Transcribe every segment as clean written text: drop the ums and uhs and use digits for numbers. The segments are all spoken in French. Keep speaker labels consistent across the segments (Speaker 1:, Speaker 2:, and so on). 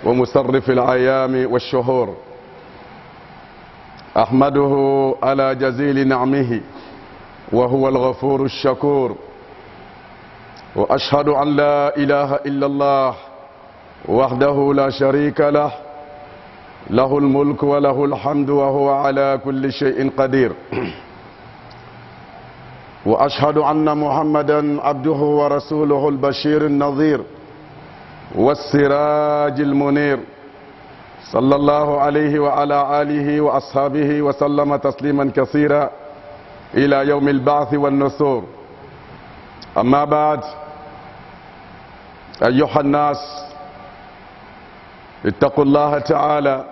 Speaker 1: ومصرف الأيام والشهور، أحمده على جزيل نعمه وهو الغفور الشكور، وأشهد أن لا إله إلا الله وحده لا شريك له، له الملك وله الحمد وهو على كل شيء قدير. وأشهد أن محمدا عبده ورسوله البشير النظير والسراج المنير، صلى الله عليه وعلى آله وأصحابه وسلم تسليما كثيرا إلى يوم البعث والنشور. أما بعد، أيها الناس، اتقوا الله تعالى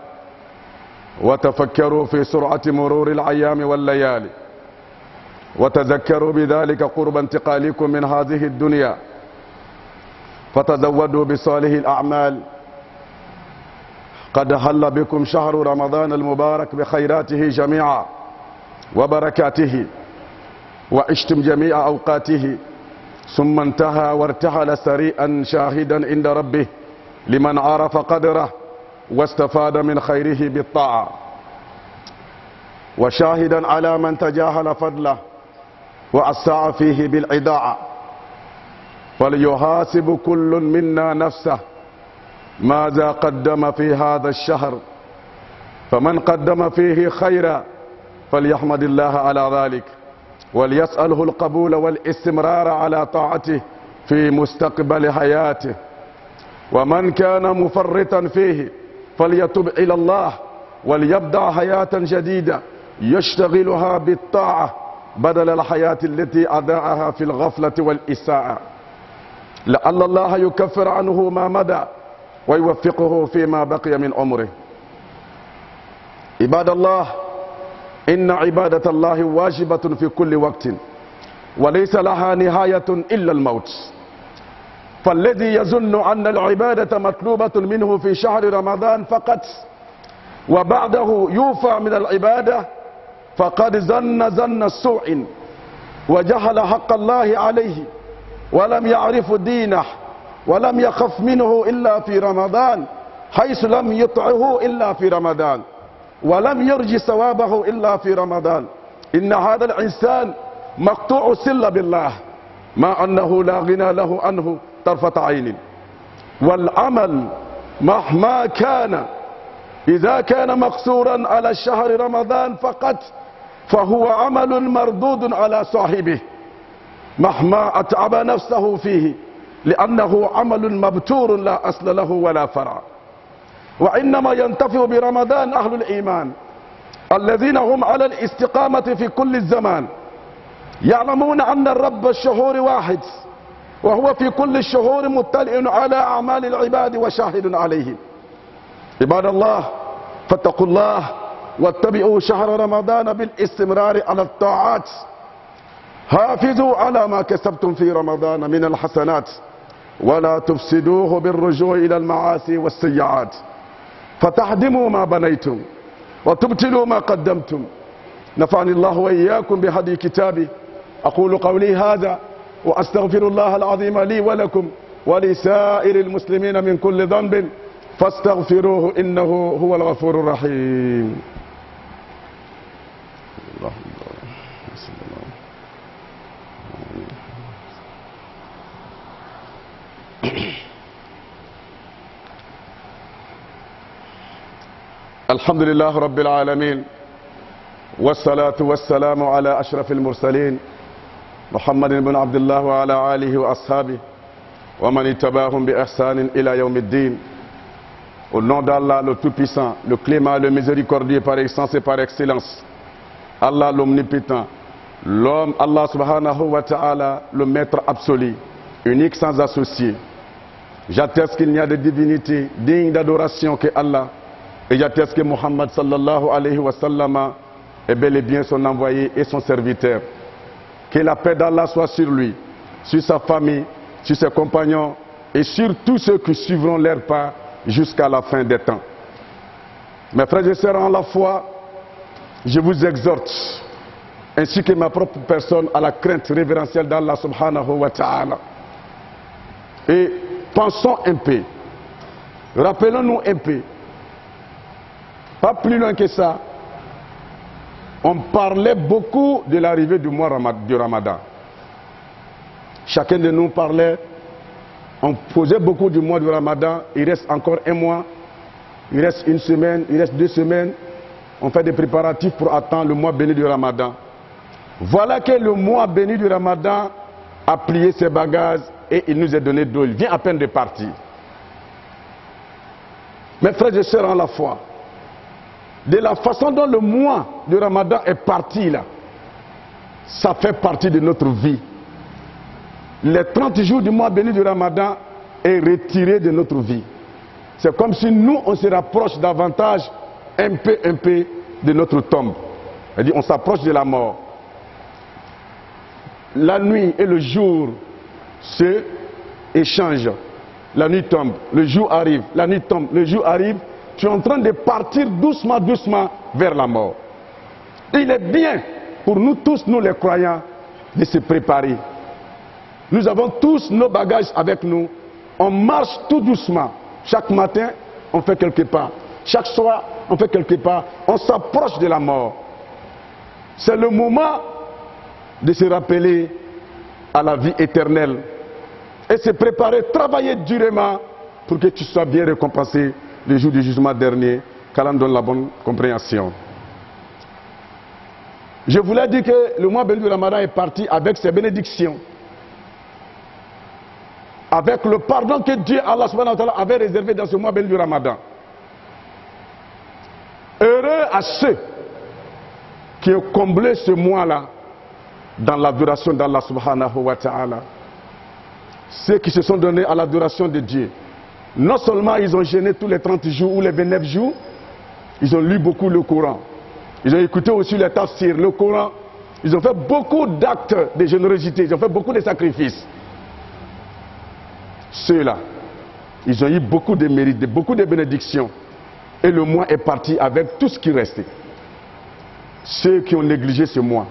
Speaker 1: وتفكروا في سرعة مرور الأيام والليالي، وتذكروا بذلك قرب انتقالكم من هذه الدنيا، فتزودوا بصالح الأعمال. قد حل بكم شهر رمضان المبارك بخيراته جميعا وبركاته، وعشتم جميع أوقاته، ثم انتهى وارتحل سريعا شاهدا عند ربه لمن عرف قدره واستفاد من خيره بالطاعة، وشاهدا على من تجاهل فضله وأساء فيه بالعداء. فليحاسب كل منا نفسه ماذا قدم في هذا الشهر، فمن قدم فيه خيرا فليحمد الله على ذلك، وليسأله القبول والاستمرار على طاعته في مستقبل حياته. ومن كان مفرطا فيه فليتب إلى الله وليبدأ حياة جديدة يشتغلها بالطاعة بدل الحياة التي أضاعها في الغفلة والإساءة، لعل الله يكفر عنه ما مدى ويوفقه فيما بقي من عمره. عباد الله، إن عبادة الله واجبة في كل وقت، وليس لها نهاية إلا الموت. فالذي يظن أن العبادة مطلوبة منه في شهر رمضان فقط وبعده يوفى من العبادة فقد ظن السوء، وجهل حق الله عليه، ولم يعرف دينه، ولم يخف منه إلا في رمضان، حيث لم يطعه إلا في رمضان، ولم يرج ثوابه إلا في رمضان. إن هذا الإنسان مقطوع الصلة بالله، ما أنه لا غنى له عنه طرفة عين. والعمل مهما كان إذا كان مقصورا على شهر رمضان فقط فهو عمل مردود على صاحبه مهما أتعب نفسه فيه، لأنه عمل مبتور لا أصل له ولا فرع. وإنما ينتفع برمضان أهل الإيمان الذين هم على الاستقامة في كل الزمان، يعلمون أن الرب الشهور واحد، وهو في كل الشهور مطلع على أعمال العباد وشاهد عليهم. عباد الله، فاتقوا الله واتبعوا شهر رمضان بالاستمرار على الطاعات. حافظوا على ما كسبتم في رمضان من الحسنات، ولا تفسدوه بالرجوع إلى المعاصي والسيئات، فتهدموا ما بنيتم وتبتلوا ما قدمتم. نفعني الله وإياكم بهدي كتابه. أقول قولي هذا وأستغفر الله العظيم لي ولكم ولسائر المسلمين من كل ذنب فاستغفروه إنه هو الغفور الرحيم. الحمد لله رب العالمين، والصلاة والسلام على أشرف المرسلين محمد بن عبد الله وعلى آله وأصحابه ومن اتبعهم بإحسان إلى يوم الدين. Au nom d'Allah le Tout-Puissant, le Clément, le Miséricordieux par essence et par excellence, Allah l'Omnipotent, l'homme, Allah subhanahu wa ta'ala, le Maître absolu, unique sans associé. J'atteste qu'il n'y a de divinité digne d'adoration que Allah, et j'atteste que Muhammad sallallahu alayhi wa sallam est bel et bien son envoyé et son serviteur. Que la paix d'Allah soit sur lui, sur sa famille, sur ses compagnons et sur tous ceux qui suivront leur pas jusqu'à la fin des temps. Mes frères et sœurs en la foi, je vous exhorte, ainsi que ma propre personne, à la crainte révérentielle d'Allah subhanahu wa ta'ala. Et pensons un peu Rappelons-nous un peu. Pas plus loin que ça, on parlait beaucoup de l'arrivée du mois du Ramadan. Chacun de nous parlait, on posait beaucoup du mois du Ramadan. Il reste encore un mois, il reste une semaine, il reste 2 semaines. On fait des préparatifs pour attendre le mois béni du Ramadan. Voilà que le mois béni du Ramadan a plié ses bagages et il nous est donné d'eau. Il vient à peine de partir. Mes frères et sœurs en la foi, de la façon dont le mois du Ramadan est parti là, ça fait partie de notre vie. Les 30 jours du mois béni du Ramadan est retiré de notre vie. C'est comme si nous, on se rapproche davantage un peu de notre tombe. C'est-à-dire, on s'approche de la mort. La nuit et le jour se échangent. La nuit tombe, le jour arrive, la nuit tombe, le jour arrive. Tu es en train de partir doucement, doucement vers la mort. Il est bien pour nous tous, nous les croyants, de se préparer. Nous avons tous nos bagages avec nous. On marche tout doucement. Chaque matin, on fait quelques pas. Chaque soir, on fait quelques pas. On s'approche de la mort. C'est le moment de se rappeler à la vie éternelle et se préparer, travailler durement pour que tu sois bien récompensé le jour du jugement dernier, qu'Allah donne la bonne compréhension. Je voulais dire que le mois béni du Ramadan est parti avec ses bénédictions, avec le pardon que Dieu, Allah subhanahu wa ta'ala, avait réservé dans ce mois béni du Ramadan. Heureux à ceux qui ont comblé ce mois-là dans l'adoration d'Allah subhanahu wa ta'ala. Ceux qui se sont donnés à l'adoration de Dieu. Non seulement ils ont jeûné tous les 30 jours ou les 29 jours, ils ont lu beaucoup le Coran. Ils ont écouté aussi les tafsirs, le Coran. Ils ont fait beaucoup d'actes de générosité, ils ont fait beaucoup de sacrifices. Ceux-là, ils ont eu beaucoup de mérites, beaucoup de bénédictions. Et le mois est parti avec tout ce qui restait. Ceux qui ont négligé ce mois,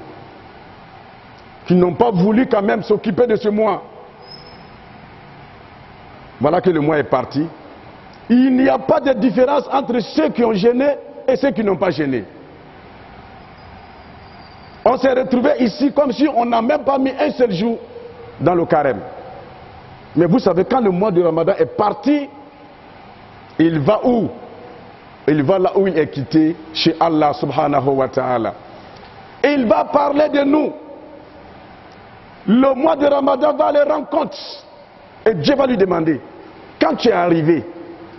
Speaker 1: qui n'ont pas voulu quand même s'occuper de ce mois. Voilà que le mois est parti. Il n'y a pas de différence entre ceux qui ont jeûné et ceux qui n'ont pas jeûné. On s'est retrouvés ici comme si on n'a même pas mis un seul jour dans le carême. Mais vous savez, quand le mois du Ramadan est parti, il va où? Il va là où il est quitté, chez Allah subhanahu wa ta'ala. Et il va parler de nous. Le mois de Ramadan va les rendre compte. Et Dieu va lui demander, quand tu es arrivé,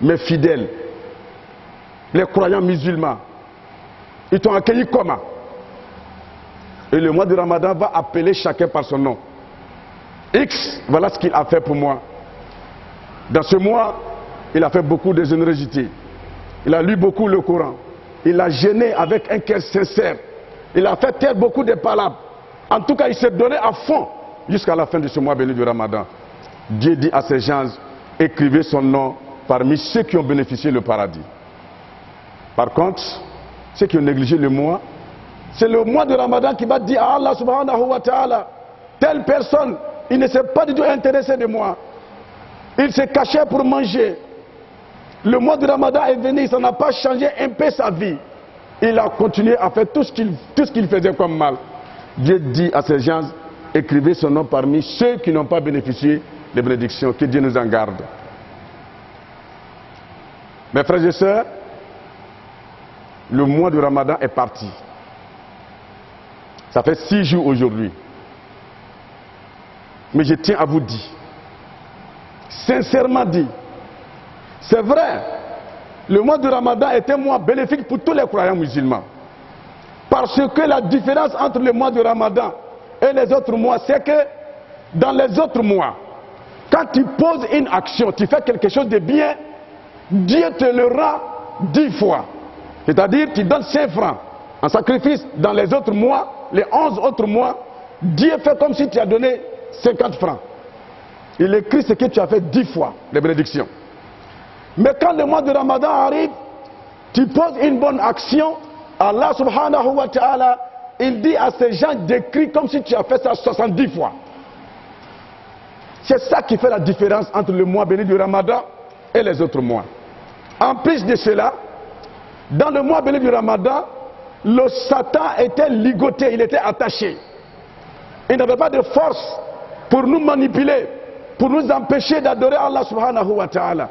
Speaker 1: mes fidèles, les croyants musulmans, ils t'ont accueilli comment? Et le mois de Ramadan va appeler chacun par son nom. X, voilà ce qu'il a fait pour moi. Dans ce mois, il a fait beaucoup de générosité. Il a lu beaucoup le Coran. Il a jeûné avec un cœur sincère. Il a fait taire beaucoup de palabres. En tout cas, il s'est donné à fond jusqu'à la fin de ce mois béni du Ramadan. Dieu dit à ces gens, écrivez son nom parmi ceux qui ont bénéficié le paradis. Par contre, ceux qui ont négligé le mois, c'est le mois de Ramadan qui va dire à Allah subhanahu wa ta'ala, telle personne, il ne s'est pas du tout intéressé de moi. Il s'est caché pour manger. Le mois de Ramadan est venu, ça n'a pas changé un peu sa vie. Il a continué à faire tout ce qu'il faisait comme mal. Dieu dit à ces gens, écrivez son nom parmi ceux qui n'ont pas bénéficié des bénédictions. Que Dieu nous en garde. Mes frères et sœurs, le mois du Ramadan est parti. Ça fait 6 jours aujourd'hui. Mais je tiens à vous dire, sincèrement dit, c'est vrai, le mois du Ramadan est un mois bénéfique pour tous les croyants musulmans. Parce que la différence entre le mois du Ramadan et les autres mois, c'est que dans les autres mois, quand tu poses une action, tu fais quelque chose de bien, Dieu te le rend 10 fois. C'est-à-dire, tu donnes 5 francs en sacrifice. Dans les autres mois, les 11 autres mois, Dieu fait comme si tu as donné 50 francs. Il écrit ce que tu as fait 10 fois, les bénédictions. Mais quand le mois de Ramadan arrive, tu poses une bonne action, Allah subhanahu wa ta'ala, il dit à ces gens d'écrire comme si tu as fait ça 70 fois. C'est ça qui fait la différence entre le mois béni du Ramadan et les autres mois. En plus de cela, dans le mois béni du Ramadan, le Satan était ligoté, il était attaché. Il n'avait pas de force pour nous manipuler, pour nous empêcher d'adorer Allah subhanahu wa ta'ala.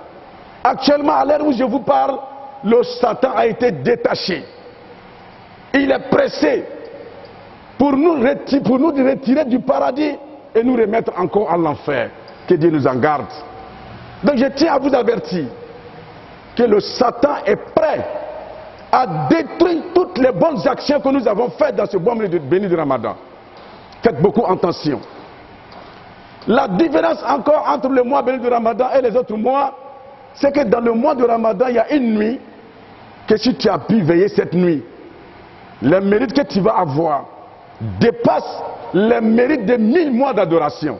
Speaker 1: Actuellement, à l'heure où je vous parle, le Satan a été détaché. Il est pressé pour nous retirer du paradis et nous remettre encore à l'enfer. Que Dieu nous en garde. Donc je tiens à vous avertir que le Satan est prêt à détruire toutes les bonnes actions que nous avons faites dans ce mois béni du Ramadan. Faites beaucoup attention. La différence encore entre le mois béni du Ramadan et les autres mois, c'est que dans le mois de Ramadan, il y a une nuit que si tu as pu veiller cette nuit, les mérites que tu vas avoir dépassent les mérites de 1000 mois d'adoration.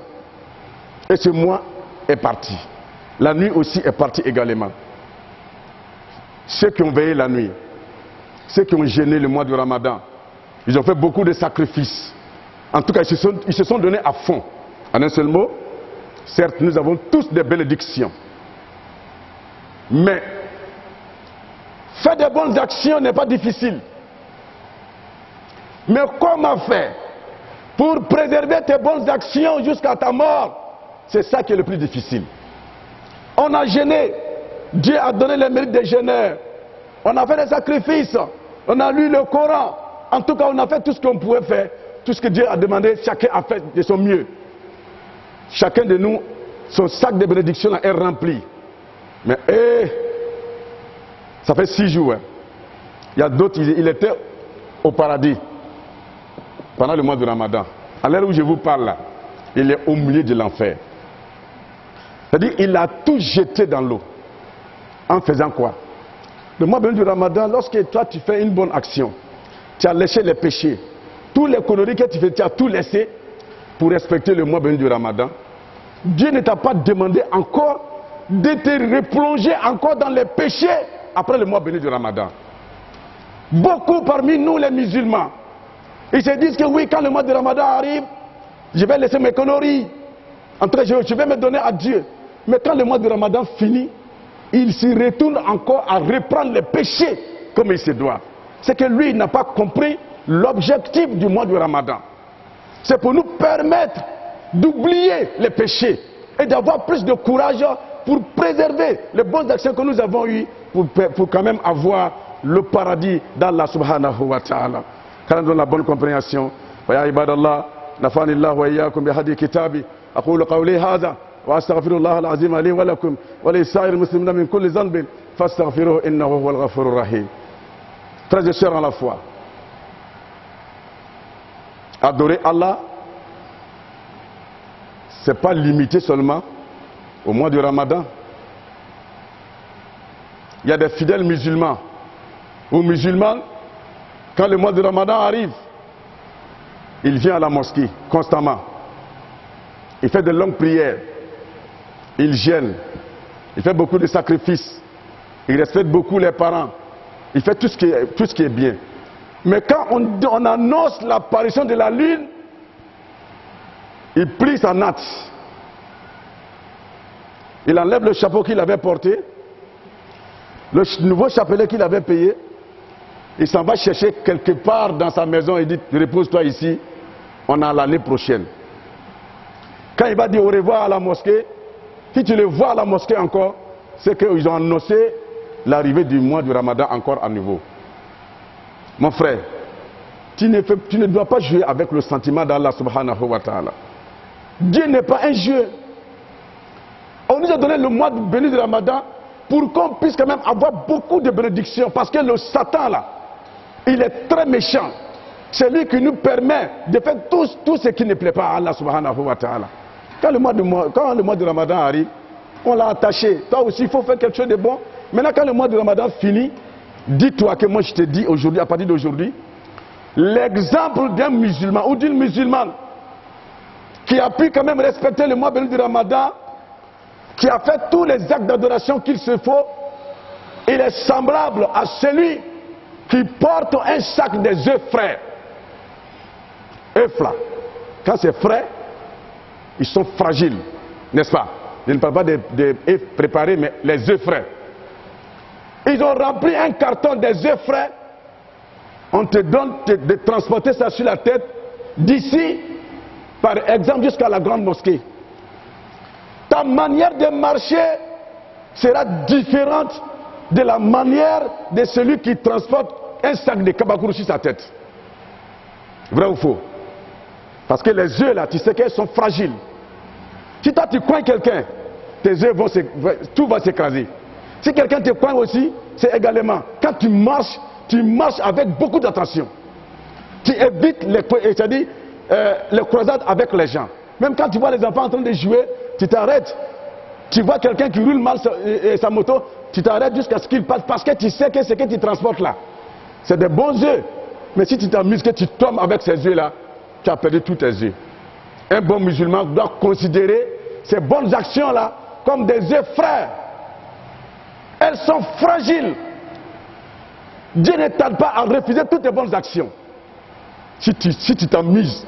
Speaker 1: Et ce mois est parti. La nuit aussi est partie également. Ceux qui ont veillé la nuit, ceux qui ont gêné le mois du Ramadan, ils ont fait beaucoup de sacrifices. En tout cas, ils se sont donnés à fond. En un seul mot, certes, nous avons tous des bénédictions. Mais faire de bonnes actions n'est pas difficile. Mais comment faire pour préserver tes bonnes actions jusqu'à ta mort? C'est ça qui est le plus difficile. On a jeûné. Dieu a donné les mérites des jeûneurs. On a fait des sacrifices. On a lu le Coran. En tout cas, on a fait tout ce qu'on pouvait faire. Tout ce que Dieu a demandé, chacun a fait de son mieux. Chacun de nous, son sac de bénédiction est rempli. Mais ça fait 6 jours. Hein. Il y a d'autres, il était au paradis pendant le mois de Ramadan. À l'heure où je vous parle là, il est au milieu de l'enfer. C'est-à-dire il a tout jeté dans l'eau. En faisant quoi? Le mois béni du Ramadan, lorsque toi tu fais une bonne action, tu as léché les péchés, tous les conneries que tu fais, tu as tout laissé pour respecter le mois béni du Ramadan. Dieu ne t'a pas demandé encore de te replonger encore dans les péchés après le mois béni du Ramadan. Beaucoup parmi nous les musulmans, ils se disent que oui, quand le mois de Ramadan arrive, je vais laisser mes conneries. En tout cas, je vais me donner à Dieu. Mais quand le mois de Ramadan finit, il s'y retourne encore à reprendre les péchés comme il se doit. C'est que lui, il n'a pas compris l'objectif du mois du Ramadan. C'est pour nous permettre d'oublier les péchés et d'avoir plus de courage pour préserver les bonnes actions que nous avons eues pour quand même avoir le paradis d'Allah subhanahu wa ta'ala. Quand on donne la bonne compréhension, wa ibadallah, nafanillah wa iyyakum bihadi kitabi, aqulu qawli hadha wa astaghfirullah al-azim li wa lakum wa li sa'ir muslimina min kulli dhanbin fastaghfiruhu innahu huwal ghafurur rahim. Frères et sœurs en la foi, adorer Allah, ce n'est pas limité seulement au mois du Ramadan. Il y a des fidèles musulmans ou musulmanes, quand le mois de Ramadan arrive, il vient à la mosquée constamment. Il fait de longues prières, il gêne, il fait beaucoup de sacrifices, il respecte beaucoup les parents, il fait tout ce qui est bien. Mais quand on annonce l'apparition de la lune, il plie sa natte. Il enlève le chapeau qu'il avait porté, le nouveau chapelet qu'il avait payé. Il s'en va chercher quelque part dans sa maison et dit, repose-toi ici, on a l'année prochaine. Quand il va dire au revoir à la mosquée, si tu le vois à la mosquée encore, c'est qu'ils ont annoncé l'arrivée du mois du Ramadan encore à nouveau. Mon frère, tu ne dois pas jouer avec le sentiment d'Allah subhanahu wa ta'ala. Dieu n'est pas un jeu. On nous a donné le mois béni du Ramadan pour qu'on puisse quand même avoir beaucoup de bénédictions. Parce que le Satan là, il est très méchant. C'est lui qui nous permet de faire tout ce qui ne plaît pas à Allah subhanahu wa ta'ala. Quand le mois de Ramadan arrive, on l'a attaché. Toi aussi, il faut faire quelque chose de bon. Maintenant, quand le mois de Ramadan finit, dis-toi que moi je te dis aujourd'hui, à partir d'aujourd'hui, l'exemple d'un musulman ou d'une musulmane qui a pu quand même respecter le mois béni du Ramadan, qui a fait tous les actes d'adoration qu'il se faut, il est semblable à celui qui porte un sac des œufs frais. Œufs là, quand c'est frais, ils sont fragiles, n'est-ce pas? Je ne parle pas des œufs préparés, mais les œufs frais. Ils ont rempli un carton des œufs frais. On te donne de transporter ça sur la tête d'ici, par exemple, jusqu'à la grande mosquée. Ta manière de marcher sera différente de la manière de celui qui transporte un sac de kabakourou sur sa tête. Vrai ou faux? Parce que les œufs là, tu sais qu'elles sont fragiles. Si toi tu coins quelqu'un, tes œufs vont tout va s'écraser. Si quelqu'un te coin aussi, c'est également. Quand tu marches avec beaucoup d'attention. Tu évites les croisades avec les gens. Même quand tu vois les enfants en train de jouer, tu t'arrêtes. Tu vois quelqu'un qui roule mal sa moto, tu t'arrêtes jusqu'à ce qu'il passe parce que tu sais que ce que tu transportes là, c'est des bons œufs. Mais si tu t'amuses que tu tombes avec ces œufs là, tu as perdu tous tes œufs. Un bon musulman doit considérer ces bonnes actions là comme des œufs frais. Elles sont fragiles. Dieu ne tarde pas à refuser toutes tes bonnes actions. Si tu t'amuses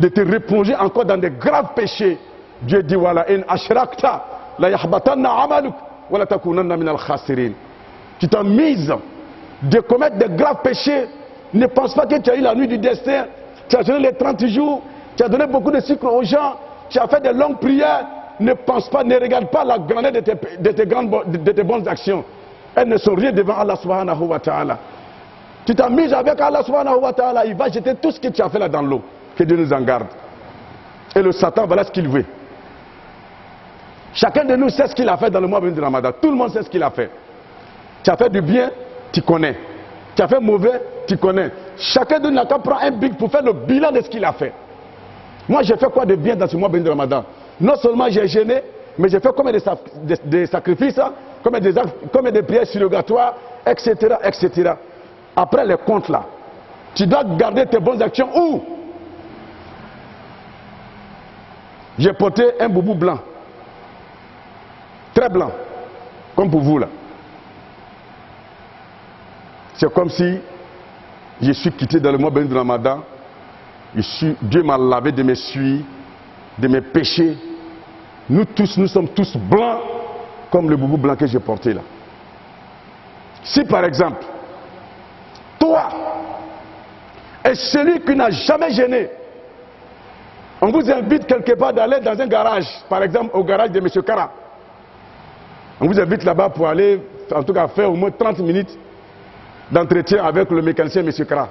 Speaker 1: de te replonger encore dans des graves péchés, Dieu dit voilà, in ashrakta la yahbatanna amaluk wa la takunanna min al-khasirin. Tu t'amuses de commettre des graves péchés. Ne pense pas que tu as eu la nuit du destin. Tu as donné les 30 jours, tu as donné beaucoup de sucre aux gens, tu as fait de longues prières. Ne pense pas, ne regarde pas la grandeur de tes bonnes actions. Elles ne sont rien devant Allah subhanahu wa ta'ala. Tu t'amuses avec Allah subhanahu wa ta'ala, il va jeter tout ce que tu as fait là dans l'eau. Que Dieu nous en garde. Et le Satan, voilà ce qu'il veut. Chacun de nous sait ce qu'il a fait dans le mois de Ramadan. Tout le monde sait ce qu'il a fait. Tu as fait du bien, tu connais. Tu as fait mauvais, tu connais. Chacun de nous n'a qu'à prendre un bic pour faire le bilan de ce qu'il a fait. Moi, j'ai fait quoi de bien dans ce mois de Ramadan? Non seulement j'ai gêné, mais j'ai fait combien de sacrifices, combien de prières surrogatoires, etc., etc. Après les comptes là, tu dois garder tes bonnes actions où? J'ai porté un boubou blanc, très blanc, comme pour vous là. C'est comme si je suis quitté dans le mois de Ramadan. Dieu m'a lavé de mes suies, de mes péchés. Nous sommes tous blancs comme le boubou blanc que j'ai porté là. Si par exemple, toi et celui qui n'a jamais gêné, on vous invite quelque part d'aller dans un garage, par exemple au garage de M. Kara. On vous invite là-bas pour aller, en tout cas faire au moins 30 minutes d'entretien avec le mécanicien M. Kara.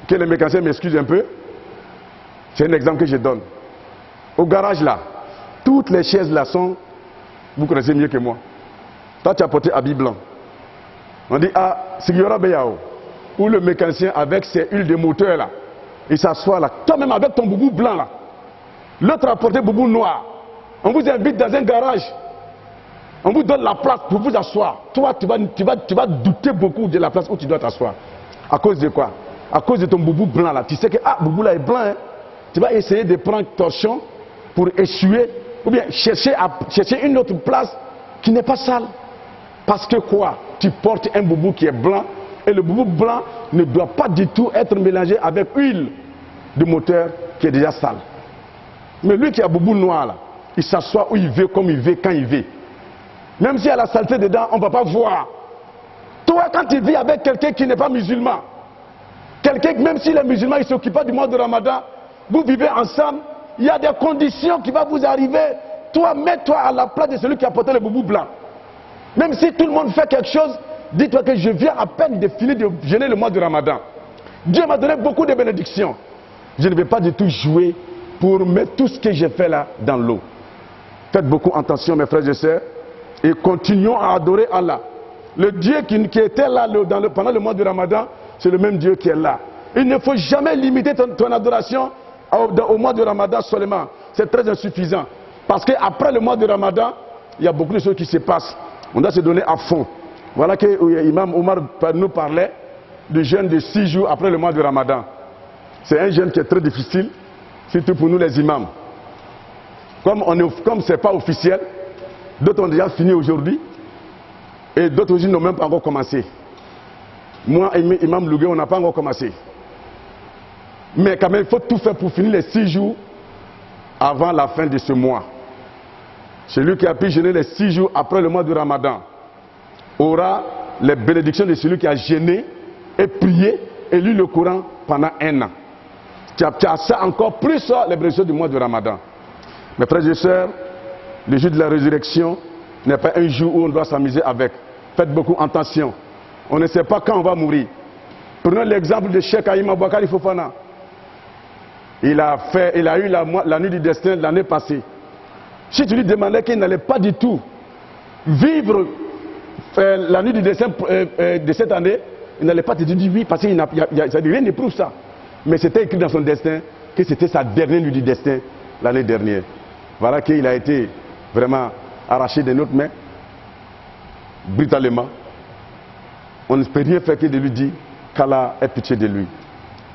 Speaker 1: Que le mécanicien m'excuse un peu. C'est un exemple que je donne. Au garage là, toutes les chaises là sont, vous connaissez mieux que moi. Toi tu as porté habit blanc. On dit, ah, Sigiyora Beyao, ou le mécanicien avec ses huiles de moteur là, il s'assoit là, toi-même avec ton boubou blanc là. L'autre a porté boubou noir. On vous invite dans un garage. On vous donne la place pour vous asseoir. Toi, tu vas douter beaucoup de la place où tu dois t'asseoir. À cause de quoi? À cause de ton boubou blanc là. Tu sais que, ah, boubou là est blanc. Hein? Tu vas essayer de prendre torchon pour essuyer, ou bien chercher une autre place qui n'est pas sale. Parce que quoi? Tu portes un boubou qui est blanc, et le boubou blanc ne doit pas du tout être mélangé avec huile de moteur qui est déjà sale. Mais lui qui a boubou noir là, il s'assoit où il veut, comme il veut, quand il veut. Même s'il y a la saleté dedans, on ne va pas voir. Toi, quand tu vis avec quelqu'un qui n'est pas musulman, quelqu'un, même s'il est musulman, il ne s'occupe pas du mois de Ramadan, vous vivez ensemble, il y a des conditions qui vont vous arriver. Toi, mets-toi à la place de celui qui a porté le boubou blanc. Même si tout le monde fait quelque chose, dis-toi que je viens à peine de finir de jeûner le mois de Ramadan. Dieu m'a donné beaucoup de bénédictions. Je ne vais pas du tout jouer pour mettre tout ce que j'ai fait là dans l'eau. Faites beaucoup attention, mes frères et sœurs, et continuons à adorer Allah. Le Dieu qui était là pendant le mois de Ramadan, c'est le même Dieu qui est là. Il ne faut jamais limiter ton adoration au mois de Ramadan seulement. C'est très insuffisant. Parce qu'après le mois de Ramadan, il y a beaucoup de choses qui se passent. On doit se donner à fond. Voilà que l'imam Omar nous parlait du jeûne de 6 jours après le mois de Ramadan. C'est un jeûne qui est très difficile, surtout pour nous les imams. Comme ce n'est pas officiel, d'autres ont déjà fini aujourd'hui, et d'autres aussi n'ont même pas encore commencé. Moi et Imam Lougué, on n'a pas encore commencé. Mais quand même, il faut tout faire pour finir les 6 jours avant la fin de ce mois. Celui qui a pu jeûner les 6 jours après le mois du Ramadan, aura les bénédictions de celui qui a jeûné et prié et lu le Coran pendant 1 an. Tu as ça encore plus les bénédictions du mois de Ramadan. Mes frères et sœurs, le jour de la résurrection n'est pas un jour où on doit s'amuser avec. Faites beaucoup attention. On ne sait pas quand on va mourir. Prenons l'exemple de Cheikh Aïma Boakari Fofana. Il a eu la nuit du destin l'année passée. Si tu lui demandais qu'il n'allait pas du tout vivre la nuit du destin de cette année, il n'allait pas te dire oui, parce qu'il rien ne prouve ça. Mais c'était écrit dans son destin que c'était sa dernière nuit du destin l'année dernière. Voilà qu'il a été vraiment arraché de notre main, brutalement. On ne peut rien faire que de lui dire qu'Allah ait pitié de lui.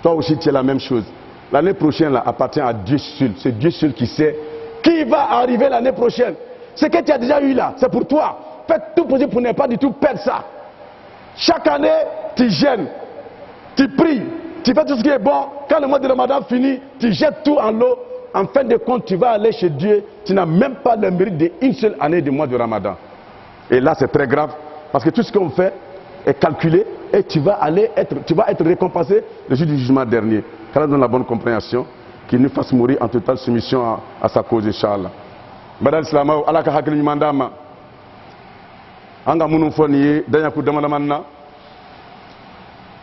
Speaker 1: Toi aussi, tu es la même chose. L'année prochaine là, appartient à Dieu seul. C'est Dieu seul qui sait qui va arriver l'année prochaine. Ce que tu as déjà eu là, c'est pour toi. Fais tout possible pour ne pas du tout perdre ça. Chaque année, tu gênes, tu pries, tu fais tout ce qui est bon. Quand le mois de Ramadan finit, tu jettes tout en l'eau. En fin de compte, tu vas aller chez Dieu. Tu n'as même pas le mérite d'une seule année du mois de Ramadan. Et là, c'est très grave. Parce que tout ce qu'on fait est calculé et tu vas être récompensé le jour du jugement dernier. Qu'Allah donne la bonne compréhension, qu'il nous fasse mourir en totale soumission à sa cause, Inch'Allah. Badal Islamao, Allah ka hakil mandama. Anga munun foni danya ku dama manna.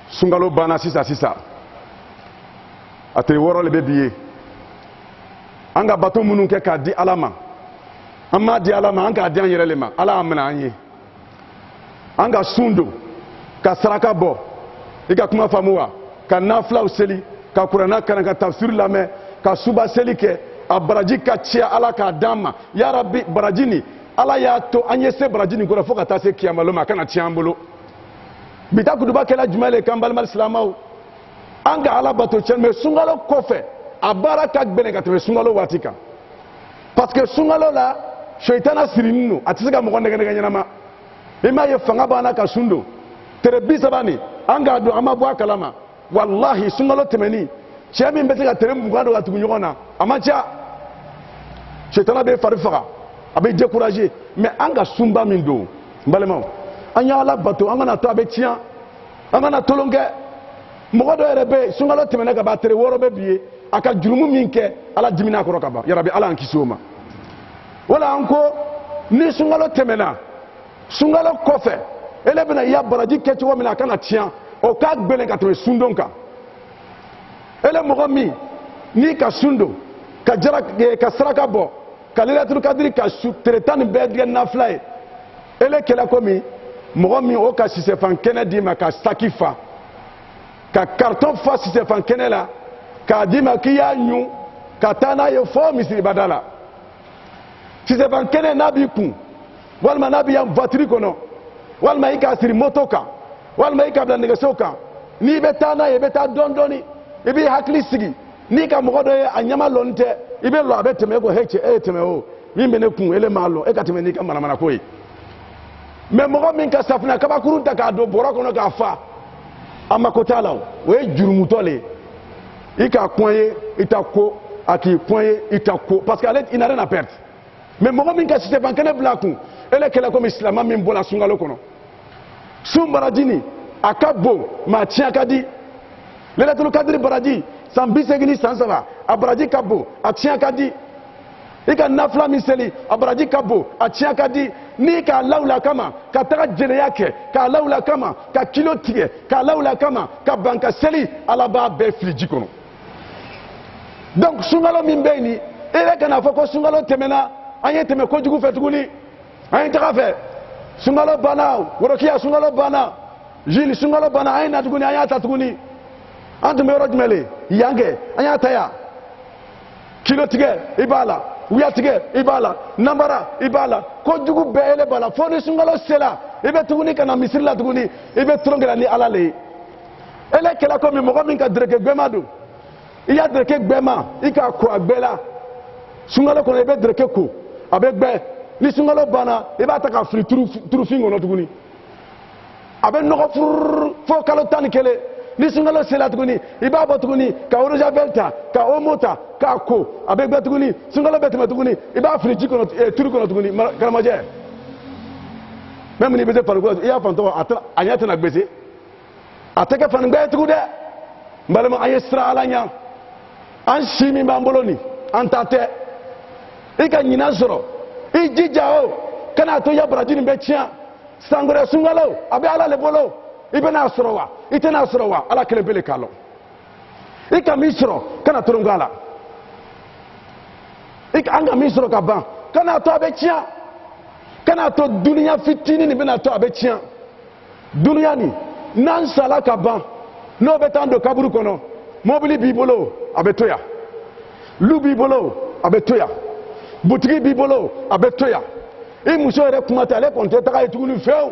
Speaker 1: Sungalo bana sisa. Ate woro le bebiye. Anga bato munun ke ka di alama. Amma di alama anga di anyerelema. Ala amna anye. Anga sundo ka saraka bo. Ika kuma famuwa ka nafla useli ka Qur'ana kana ka tafsir lame ka suba seli ke a baraji ka cia ala ka dama ya rabbi barajini ala ya to anyese barajini ko fo ka ta se kiyamalo ma kana tiambolo bita kuduba kala jumale kambal mal islamau anga ala bato chen me sungalo kofe abara ka gbene ka te sungalo watika parce que sungalo la shaytana sirinno atisika mo ndege ndege nyama ima ye fanga bana ka sundo tere bisabani anga do amabwa kalama wallahi sungalo temeni chemi mbese ka tere mbugando ka tukunyona amacha shetana be farifaka abe décourager mais anga sumba mindo mbalema anya la bato anga na to abe tia anga na tolonge mogodo erebe sungalo temene ka ba tere woro be biye aka jurumu minke ala dimina ko rokaba ya rabbi ala ankisoma wala anko ni sungalo temena sungalo kofe ele bena ya baraji kechi wo mina kana tia o ka gbele ka tebe sundonka ele mogomi ni ka sundo ka jara ka saraka bo ka lelatul kadri ka tretan be de na fly ele kela komi mogomi o ka sise fan kennedy ma ka sakifa ka carton fa sise fan kenela ka dima kiya nyu ka tana ye fo misiri badala sise fan kenne na bi kun walma na bi am voiture kono walma ika siri motoka walma ika bla negesoka ni betana ye beta dondoni ibi hakli sigi ni ka mogodo ye anyama lonte ibe lo abeteme ko heche eteme o mi mene kun ele malo e ka teme ni ka malamana koyi me mogo min ka safina ka bakuru ta ka do boroko no ka fa amakotala we jurumutole ika koye itako aki koye itako parce qu'elle il n'a rien à perdre mais mogo min ka site bankene blaku ele kela comme islam min bola sungalo kono sumbaradini akabo ma tiakadi lelatul kadri baraji sambisegini sansaba abaraji kabo atiakadi ika nafla miseli abaraji kabo atiakadi ni ka laula kama ka taga jele yake ka laula kama ka kilo tige ka laula kama ka banka seli alaba be friji kono donc sungalo min beni ele kana foko sungalo temena anye teme ko jugu fetuguni anye taga fe sungalo bana worokia sungalo bana jili sungalo bana anye natuguni anye tatuguni antu me rojmele yange anya taya kilo tige ibala uya tige ibala nambara ibala ko jugu beele bala foni sungalo sela ibe tuguni kana misirla tuguni ibe trongela ni alale ele kela ko mi mogo min ka dreke gbemadu iya dreke gbema ika ko agbela sungalo ko ibe dreke ko abegbe ni sungalo bana iba taka free turu fingo no tuguni abe no fo kalo tan kele ni sungalo sela tuguni iba ba tuguni ka oroja belta ka omota ka ko abegbe tuguni sungalo betema tuguni iba friji kono turu kono tuguni kalamaje même ni bese farko iya fanto anyata na gbese ateke fan gbe tude mbalama ayesra alanya an shimi mamboloni antate ika nyina zoro ijijao kana to ya brajini be chia sangore sungalo abi ala le bolo ibena sorowa itena sorowa ala kelebele kalo ika misro kana turungala ika anga misro ka ban kana to abe chia kana to dunia fitini ni bena to abe chia dunia ni nan sala ka ban no betando kaburu kono mobili bibolo abe toya lu bibolo abe toya butigi bibolo abe toya i muso yɛrɛ kuma tɛ ale kɔni tɛ taga ye tuguni fewu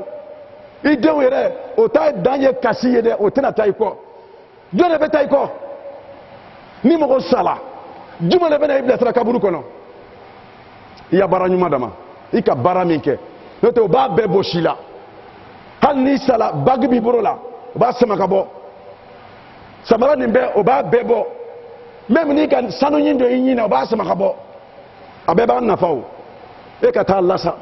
Speaker 1: i denw yɛrɛ o ta dan ye kasi ye dɛ o tɛna taa i kɔ jɔn de bɛ taa i kɔ ni mɔgɔ sala juma de bɛ na i bilasira kaburu kɔnɔ i ya baara ɲuman dama i ka baara min kɛ n'o tɛ o b'a bɛɛ bɔ si la hali n'i sala bagi b'i bolo la o b'a sama ka bɔ samara nin bɛɛ o b'a bɛɛ bɔ même n'i ka sanu ɲin dɔ i ɲin na o b'a sama ka bɔ a bɛɛ b'a nafa o. E ka taa lasa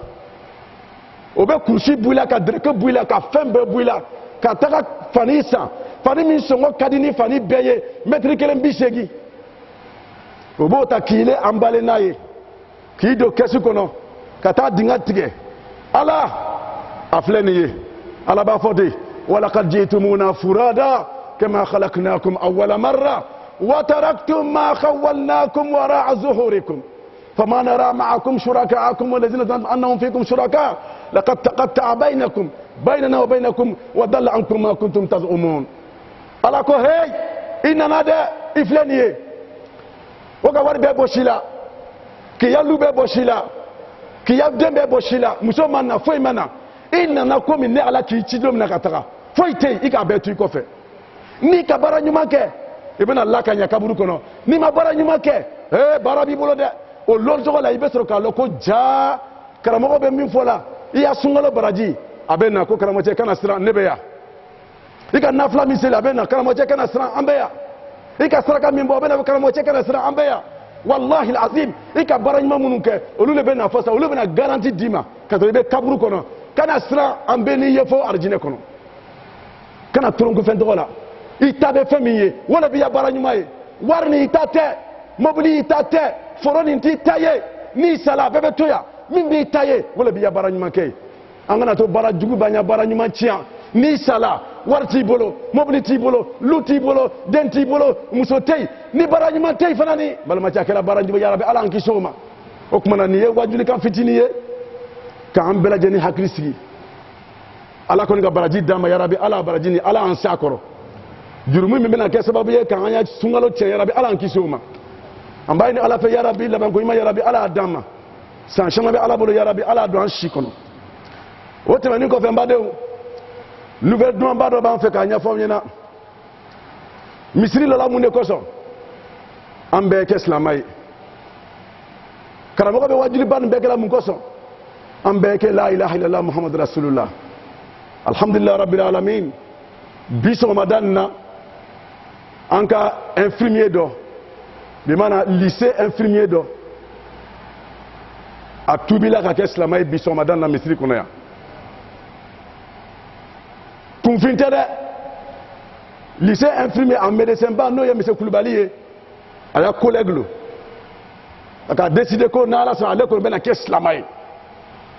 Speaker 1: o bɛ kurusi buyila ka dereke buyila ka fɛn bɛɛ buyila ka taga fani san fani min sɔngɔ ka di ni fani bɛɛ ye mɛtiri 180 o b'o ta k'i le emballé n'a ye k'i don kɛsi kɔnɔ ka taa dingɛ tigɛ ala a filɛ nin ye ala b'a fɔ de walaqad ji'tumuna furada kama khalaqnakum awwala marra wa taraktum ma khawwalnakum wara'a zuhurikum فما نرى معكم شركاءكم والذين زعمتم انهم فيكم شركاء لقد تقطع بيننا وبينكم وضل عنكم ما كنتم تزعمون ala ko hey inana de ifleniye o ga wari be boshila ki yalu be boshila ki yabden be boshila muso manna foi mana inana ko min ne ala ki chidom na kataka foi te ika be tu ko fe ni ka bara nyuma ke ibn allah kan yakaburu kono ni ma bara nyuma ke bara bi bolo de o lon sogo la ibe soro ka lo ko ja karamogo be min fola iya sungalo baraji abena ko karamoche kana sira nebeya ika nafla mi sele abena karamoche kana sira ambeya ika saraka min bo abena karamoche kana sira ambeya wallahi alazim ika baranyma mununke olule be na fosa olule be na garantie dima ka to be kaburu kono kana sira ambeni yefo arjine kono kana tronko fen dola itabe famiye wala biya baranyma ye warni itate mobili itate foroni ti taye ni sala bebe toya min bi taye wala biya baranyma ke angana to bara jugu banya baranyma tia ni sala warti bolo mobili ti bolo luti bolo denti bolo musotei ni baranyma tei fanani balma tia kala baranju ya rabbi ala anki soma o kuma ni ye wajuli kan fitini ye ka am bela jeni hakrisi ala ko nga baraji dama ya rabbi ala barajini ala an sakoro jurumu mi bena ke sababu ye kan anya sungalo tia ya rabbi ala anki soma ambaye ni ala fe ya rabbi laban ko ima ya rabbi ala adama san shama be ala bolo ya rabbi ala do an shikono wote mani ko fe mbade nouvelle do mbado ba fe ka nya fo nyina misri la mu ne ko so ambe ke islamai karamo ko be wajili ban be ke la mu ko so ambe ke la ilaha illallah muhammadur rasulullah alhamdulillah rabbil alamin biso madanna anka infirmier do de mana lycée infirmier do a tubila ka ke islamai biso madanna misri kono ya kunfinte de lycée infirmier en médecin ba no ya monsieur Koulibaly ye aya collègue lo aka décider ko na ala sa ale ko bena ke islamai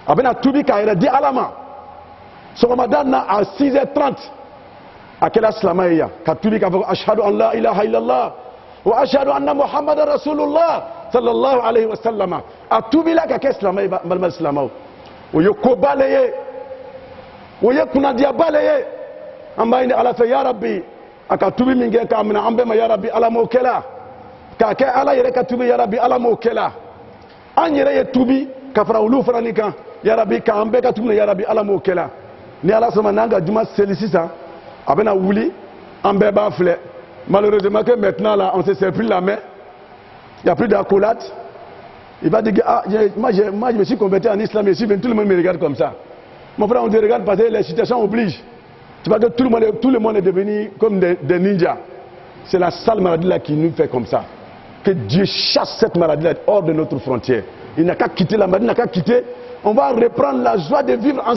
Speaker 1: abena tubi ka ira di alama so madanna à 6h30 akela islamai ya ka tubi ka ashhadu an la ilaha illallah wa ashhadu anna muhammadar rasulullah sallallahu alayhi wa sallama atubi la ka ke islamai mal islamau o yoko baleye o yekuna dia baleye ambaye ni ala fa ya rabbi aka tubi minge ka amna ambe ma ya rabbi ala mo kela ka ke ala yere ka tubi ya rabbi ala mo kela an yere ye tubi ka fara ulu farani kan ya rabbi ka ambe ka tubi ya rabbi ala mo kela ni ala sama nanga juma selisisa abena wuli ambe ba fle malheureusement que maintenant là on s'est pris la main il y a plus d'accolade il va dire que ah moi je me suis converti en islam et tout le monde me regarde comme ça mon frère on te regarde parce que les situations obligent. Tu vois que tout le monde est devenu comme des ninjas. C'est la sale maladie là qui nous fait comme ça. Que Dieu chasse cette maladie là hors de notre frontière. Il n'a qu'à quitter la maladie, il n'a qu'à quitter. On va reprendre la joie de vivre ensemble.